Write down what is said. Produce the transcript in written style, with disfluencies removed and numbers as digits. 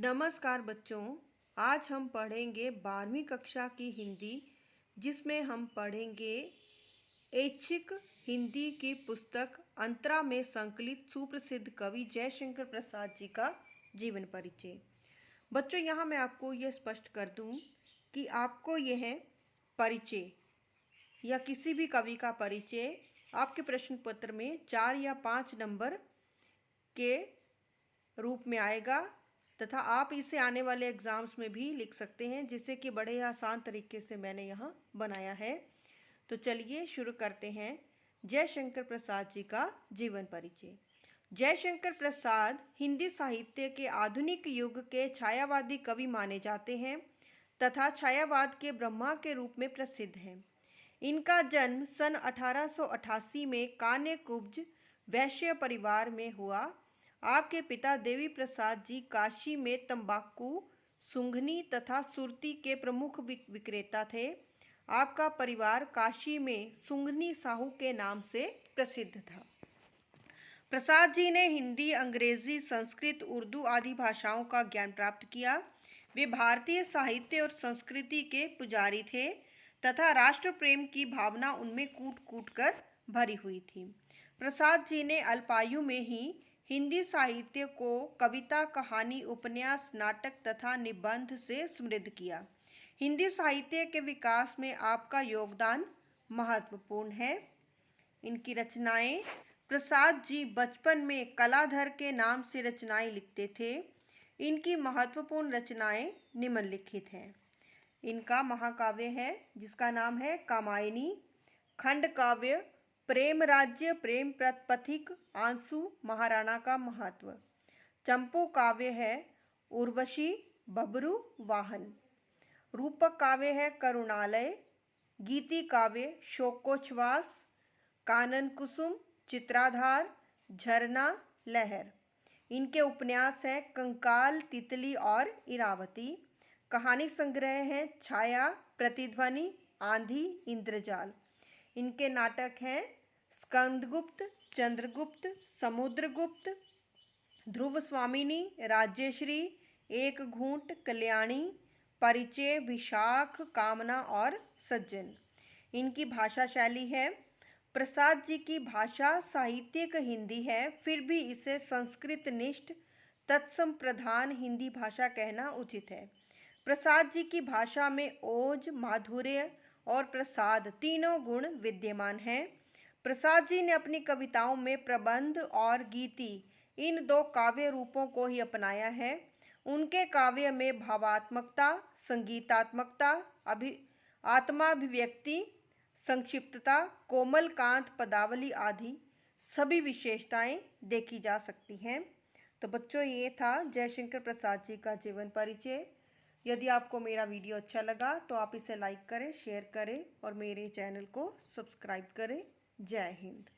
नमस्कार बच्चों। आज हम पढ़ेंगे 12वीं कक्षा की हिंदी, जिसमें हम पढ़ेंगे ऐच्छिक हिंदी की पुस्तक अंतरा में संकलित सुप्रसिद्ध कवि जयशंकर प्रसाद जी का जीवन परिचय। बच्चों, यहाँ मैं आपको यह स्पष्ट कर दूं कि आपको यह परिचय या किसी भी कवि का परिचय आपके प्रश्न पत्र में 4 या 5 नंबर के रूप में आएगा तथा आप इसे आने वाले एग्जाम्स में भी लिख सकते हैं, जिसे कि बड़े आसान तरीके से मैंने यहाँ बनाया है। तो चलिए शुरू करते हैं जयशंकर प्रसाद जी का जीवन परिचय। जयशंकर प्रसाद हिंदी साहित्य के आधुनिक युग के छायावादी कवि माने जाते हैं तथा छायावाद के ब्रह्मा के रूप में प्रसिद्ध हैं। इनका जन्म सन 1888 में कान्य कुब्ज वैश्य परिवार में हुआ। आपके पिता देवी प्रसाद जी काशी में तंबाकू, सुंघनी तथा सुरती के प्रमुख विक्रेता थे। आपका परिवार काशी में सुंघनी साहू के नाम से प्रसिद्ध था। प्रसाद जी ने हिंदी, अंग्रेजी, संस्कृत, उर्दू आदि भाषाओं का ज्ञान प्राप्त किया। वे भारतीय साहित्य और संस्कृति के पुजारी थे तथा राष्ट्र प्रेम की भावना उनमें कूट कूट कर भरी हुई थी। प्रसाद जी ने अल्पायु में ही हिंदी साहित्य को कविता, कहानी, उपन्यास, नाटक तथा निबंध से समृद्ध किया। हिंदी साहित्य के विकास में आपका योगदान महत्वपूर्ण है। इनकी रचनाएं। प्रसाद जी बचपन में कलाधर के नाम से रचनाएं लिखते थे। इनकी महत्वपूर्ण रचनाएं निम्नलिखित हैं। इनका महाकाव्य है जिसका नाम है कामायनी, खंड काव्य प्रेम राज्य, प्रेम पथिक, आंसू, महाराणा का महत्व। चंपू काव्य है उर्वशी, बबरू, वाहन। रूपक काव्य है करुणालय। गीति काव्य शोकोच्छ्वास, कानन कुसुम, चित्राधार, झरना, लहर। इनके उपन्यास है कंकाल, तितली और इरावती। कहानी संग्रह है छाया, प्रतिध्वनि, आंधी, इंद्रजाल। इनके नाटक हैं स्कंदगुप्त, चंद्रगुप्त, समुद्रगुप्त, ध्रुव स्वामिनी, राज्यश्री, एक घूंट, कल्याणी, परिचय, विशाख, कामना और सज्जन। इनकी भाषा शैली है। प्रसाद जी की भाषा साहित्यिक हिंदी है, फिर भी इसे संस्कृत निष्ठ तत्सम प्रधान हिंदी भाषा कहना उचित है। प्रसाद जी की भाषा में ओज, माधुर्य और प्रसाद तीनों गुण विद्यमान हैं। प्रसाद जी ने अपनी कविताओं में प्रबंध और गीति इन दो काव्य रूपों को ही अपनाया है। उनके काव्य में भावात्मकता, संगीतात्मकता, आत्माभिव्यक्ति, संक्षिप्तता, कोमल कांत, पदावली आदि सभी विशेषताएं देखी जा सकती हैं। तो बच्चों, ये था जयशंकर प्रसाद जी का जीवन परिचय। यदि आपको मेरा वीडियो अच्छा लगा तो आप इसे लाइक करें, शेयर करें और मेरे चैनल को सब्सक्राइब करें। जय हिंद।